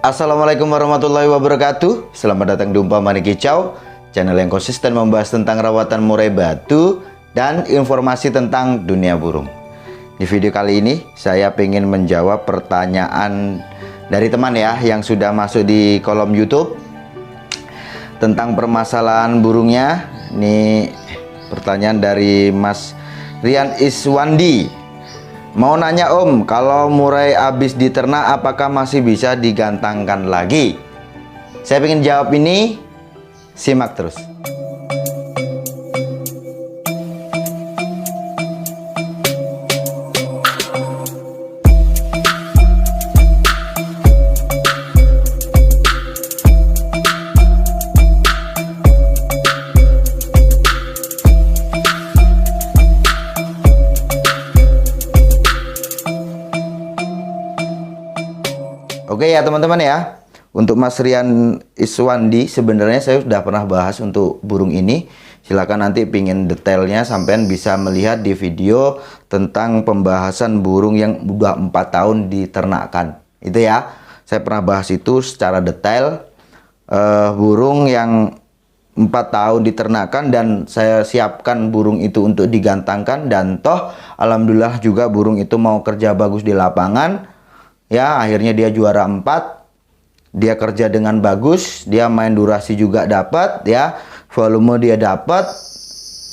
Assalamualaikum warahmatullahi wabarakatuh. Selamat datang di Umpan Manik Kicau, channel yang konsisten membahas tentang rawatan murai batu dan informasi tentang dunia burung. Di video kali ini saya ingin menjawab pertanyaan dari teman ya yang sudah masuk di kolom YouTube tentang permasalahan burungnya. Ini pertanyaan dari Mas Rian Iswandi. Mau nanya Om, kalau murai habis diternak apakah masih bisa digantangkan lagi? Saya ingin jawab ini, simak terus. Oke ya teman-teman ya, untuk Mas Rian Iswandi sebenarnya saya sudah pernah bahas untuk burung ini. Silakan nanti pingin detailnya sampean bisa melihat di video tentang pembahasan burung yang udah 4 tahun diternakkan. Itu ya, saya pernah bahas itu secara detail. Burung yang 4 tahun diternakkan dan saya siapkan burung itu untuk digantangkan, dan toh alhamdulillah juga burung itu mau kerja bagus di lapangan. Ya, akhirnya dia juara 4. Dia kerja dengan bagus, dia main durasi juga dapat ya, volume dia dapat.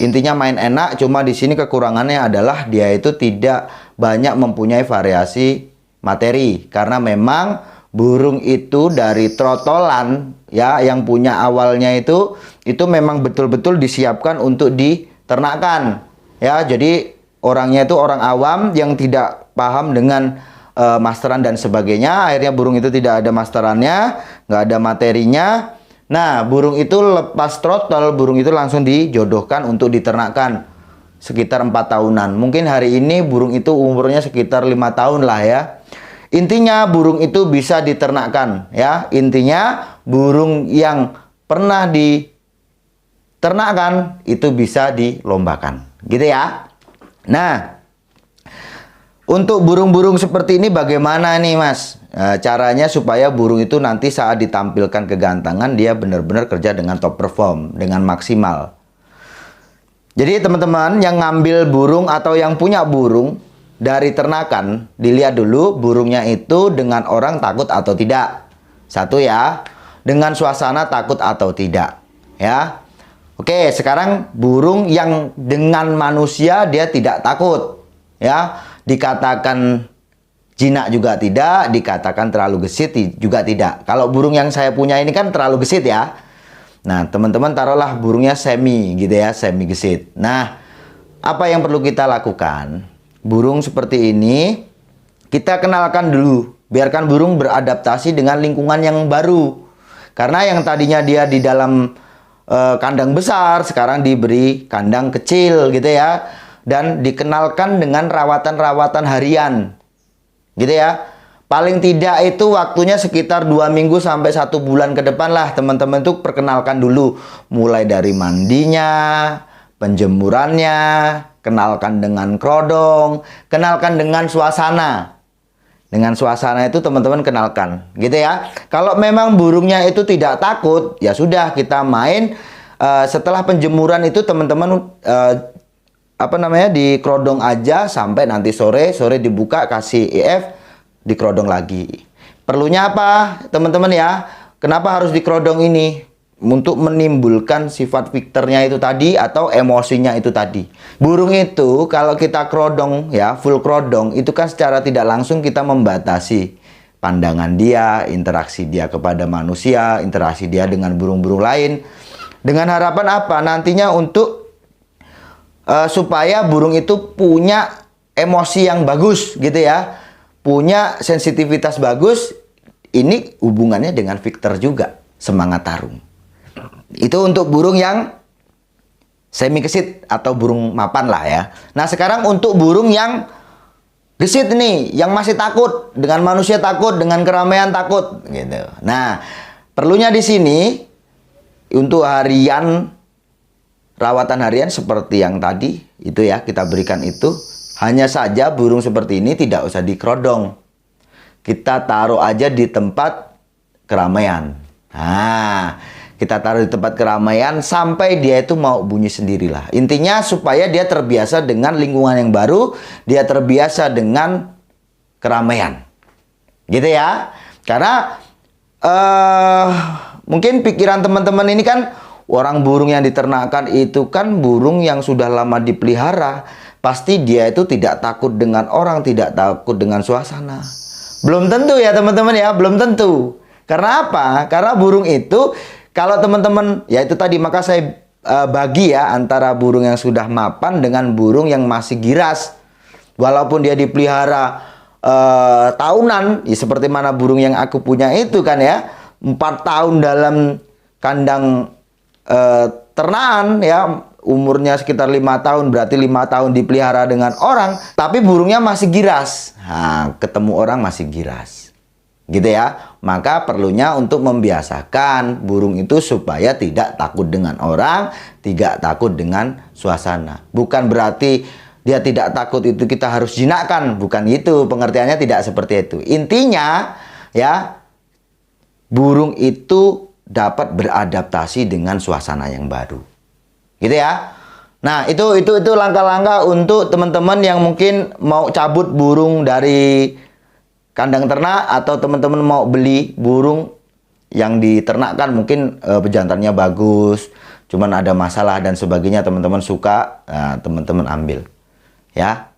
Intinya main enak, cuma di sini kekurangannya adalah dia itu tidak banyak mempunyai variasi materi karena memang burung itu dari trotolan ya, yang punya awalnya itu memang betul-betul disiapkan untuk diternakkan. Ya, jadi orangnya itu orang awam yang tidak paham dengan masteran dan sebagainya. Akhirnya burung itu tidak ada masterannya, nggak ada materinya. Nah, burung itu lepas throttle, burung itu langsung dijodohkan untuk diternakkan sekitar 4 tahunan. Mungkin hari ini burung itu umurnya sekitar 5 tahun lah ya. Intinya burung itu bisa diternakkan ya. Intinya burung yang pernah diternakkan itu bisa dilombakan, gitu ya. Nah, untuk burung-burung seperti ini bagaimana nih Mas? Caranya supaya burung itu nanti saat ditampilkan ke gantangan dia benar-benar kerja dengan top perform, dengan maksimal. Jadi teman-teman yang ngambil burung atau yang punya burung dari ternakan, dilihat dulu burungnya itu dengan orang takut atau tidak. Satu ya, dengan suasana takut atau tidak ya. Oke, sekarang burung yang dengan manusia dia tidak takut ya. Dikatakan jinak juga tidak, dikatakan terlalu gesit juga tidak. Kalau burung yang saya punya ini kan terlalu gesit ya. Nah, teman-teman taruhlah burungnya semi gitu ya, semi gesit. Nah, apa yang perlu kita lakukan? Burung seperti ini kita kenalkan dulu, biarkan burung beradaptasi dengan lingkungan yang baru. Karena yang tadinya dia di dalam kandang besar, sekarang diberi kandang kecil gitu ya. Dan dikenalkan dengan rawatan-rawatan harian gitu ya. Paling tidak itu waktunya sekitar 2 minggu sampai 1 bulan ke depan lah teman-teman tuh perkenalkan dulu. Mulai dari mandinya, penjemurannya, kenalkan dengan krodong, kenalkan dengan suasana. Dengan suasana itu teman-teman kenalkan gitu ya. Kalau memang burungnya itu tidak takut, ya sudah kita main. Setelah penjemuran itu teman-teman di krodong aja sampai nanti sore dibuka, kasih IF, dikrodong lagi. Perlunya apa teman-teman ya? Kenapa harus dikrodong ini? Untuk menimbulkan sifat fiktornya itu tadi atau emosinya itu tadi. Burung itu kalau kita krodong ya, full krodong, itu kan secara tidak langsung kita membatasi pandangan dia, interaksi dia kepada manusia, interaksi dia dengan burung-burung lain. Dengan harapan apa? Nantinya untuk supaya burung itu punya emosi yang bagus gitu ya, punya sensitivitas bagus. Ini hubungannya dengan Victor juga, semangat tarung. Itu untuk burung yang semi gesit atau burung mapan lah ya. Nah, sekarang untuk burung yang gesit nih, yang masih takut dengan manusia, takut dengan keramaian, takut gitu. Nah, perlunya di sini untuk harian, rawatan harian seperti yang tadi itu ya, kita berikan itu. Hanya saja burung seperti ini tidak usah dikrodong. Kita taruh aja di tempat keramaian. Nah, kita taruh di tempat keramaian sampai dia itu mau bunyi sendirilah. Intinya supaya dia terbiasa dengan lingkungan yang baru, dia terbiasa dengan keramaian. Gitu ya. Karena mungkin pikiran teman-teman ini kan, orang burung yang diternakan itu kan burung yang sudah lama dipelihara. Pasti dia itu tidak takut dengan orang, tidak takut dengan suasana. Belum tentu ya teman-teman ya, belum tentu. Karena apa? Karena burung itu, kalau teman-teman, ya itu tadi, maka saya bagi ya antara burung yang sudah mapan dengan burung yang masih giras. Walaupun dia dipelihara tahunan, ya seperti mana burung yang aku punya itu kan ya, 4 tahun dalam kandang ternaan ya, umurnya sekitar 5 tahun, berarti 5 tahun dipelihara dengan orang, tapi burungnya masih giras. Nah, ketemu orang masih giras. Gitu ya. Maka perlunya untuk membiasakan burung itu supaya tidak takut dengan orang, tidak takut dengan suasana. Bukan berarti dia tidak takut itu kita harus jinakkan, bukan itu, pengertiannya tidak seperti itu. Intinya ya, burung itu dapat beradaptasi dengan suasana yang baru. Gitu ya. Nah, itu langkah-langkah untuk teman-teman yang mungkin mau cabut burung dari kandang ternak, atau teman-teman mau beli burung yang diternakkan, mungkin pejantannya bagus, cuman ada masalah dan sebagainya, teman-teman suka, nah, teman-teman ambil. Ya,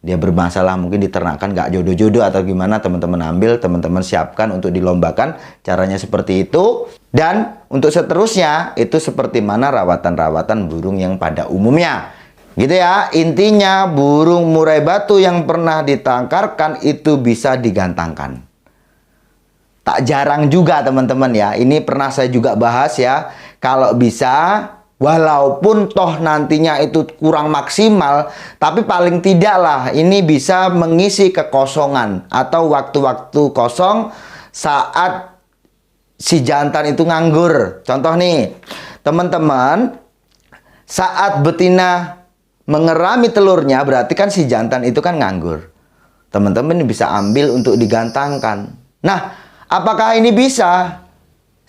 dia bermasalah mungkin diternakkan gak jodoh-jodoh atau gimana, teman-teman ambil, teman-teman siapkan untuk dilombakan. Caranya seperti itu. Dan untuk seterusnya itu seperti mana rawatan-rawatan burung yang pada umumnya. Gitu ya. Intinya burung murai batu yang pernah ditangkarkan itu bisa digantangkan. Tak jarang juga teman-teman ya. Ini pernah saya juga bahas ya. Kalau bisa, walaupun toh nantinya itu kurang maksimal, tapi paling tidaklah ini bisa mengisi kekosongan atau waktu-waktu kosong saat si jantan itu nganggur. Contoh nih, teman-teman, saat betina mengerami telurnya, berarti kan si jantan itu kan nganggur. Teman-teman bisa ambil untuk digantangkan. Nah, apakah ini bisa?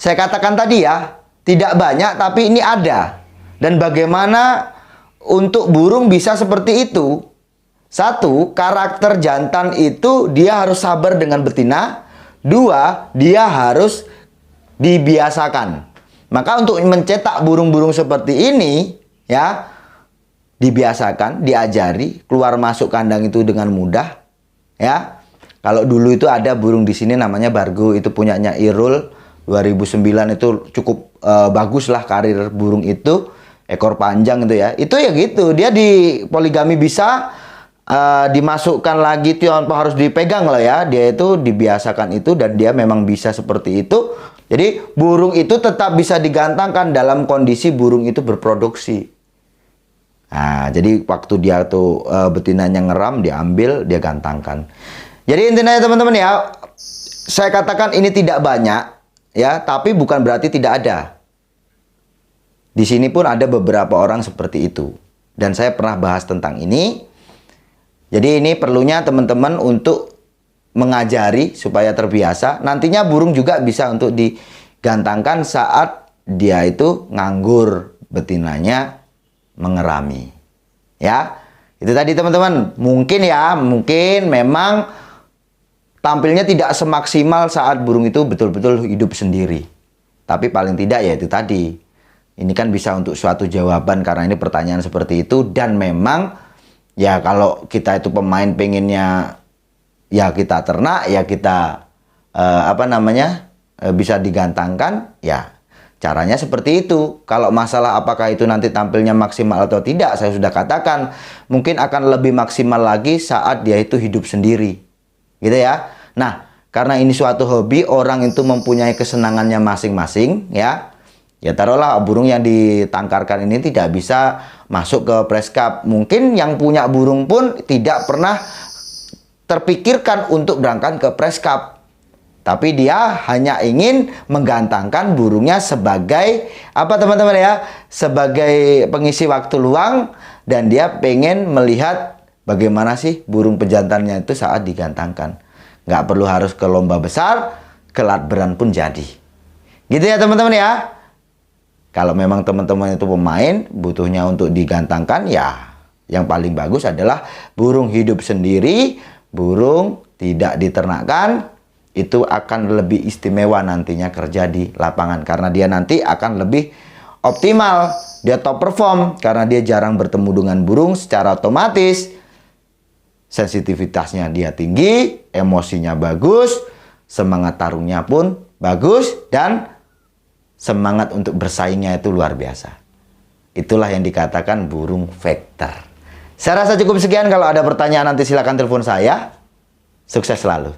Saya katakan tadi ya, tidak banyak tapi ini ada. Dan bagaimana untuk burung bisa seperti itu? Satu, karakter jantan itu dia harus sabar dengan betina. Dua, dia harus dibiasakan. Maka untuk mencetak burung-burung seperti ini ya, dibiasakan, diajari keluar masuk kandang itu dengan mudah ya. Kalau dulu itu ada burung di sini namanya Bargo, itu punyanya Irul 2009, itu cukup bagus lah karir burung itu. Ekor panjang itu ya. Itu ya gitu. Dia di poligami bisa, dimasukkan lagi itu harus dipegang lah ya. Dia itu dibiasakan itu dan dia memang bisa seperti itu. Jadi burung itu tetap bisa digantangkan dalam kondisi burung itu berproduksi. Nah, jadi waktu dia tuh betinanya ngeram, diambil, dia gantangkan. Jadi intinya teman-teman ya, saya katakan ini tidak banyak ya, tapi bukan berarti tidak ada. Di sini pun ada beberapa orang seperti itu. Dan saya pernah bahas tentang ini. Jadi ini perlunya teman-teman untuk mengajari supaya terbiasa. Nantinya burung juga bisa untuk digantangkan saat dia itu nganggur, betinanya mengerami. Ya, itu tadi teman-teman. Mungkin ya, mungkin memang tampilnya tidak semaksimal saat burung itu betul-betul hidup sendiri. Tapi paling tidak ya itu tadi. Ini kan bisa untuk suatu jawaban karena ini pertanyaan seperti itu. Dan memang ya kalau kita itu pemain pengennya ya kita ternak, ya kita bisa digantangkan, ya caranya seperti itu. Kalau masalah apakah itu nanti tampilnya maksimal atau tidak, saya sudah katakan mungkin akan lebih maksimal lagi saat dia itu hidup sendiri. Gitu ya. Nah, karena ini suatu hobi, orang itu mempunyai kesenangannya masing-masing ya. Ya taruhlah burung yang ditangkarkan ini tidak bisa masuk ke press cup. Mungkin yang punya burung pun tidak pernah terpikirkan untuk berangkat ke press cup. Tapi dia hanya ingin menggantangkan burungnya sebagai apa teman-teman ya? Sebagai pengisi waktu luang, dan dia pengen melihat bagaimana sih burung pejantannya itu saat digantangkan. Nggak perlu harus ke lomba besar. kelatberan pun jadi. Gitu ya teman-teman ya. Kalau memang teman-teman itu pemain, butuhnya untuk digantangkan, ya yang paling bagus adalah burung hidup sendiri, burung tidak diternakkan, itu akan lebih istimewa nantinya kerja di lapangan. Karena dia nanti akan lebih optimal, dia top perform, karena dia jarang bertemu dengan burung, secara otomatis sensitivitasnya dia tinggi, emosinya bagus, semangat tarungnya pun bagus, dan semangat untuk bersaingnya itu luar biasa. Itulah yang dikatakan burung vector. Saya rasa cukup sekian. Kalau ada pertanyaan nanti silakan telepon saya. Sukses selalu.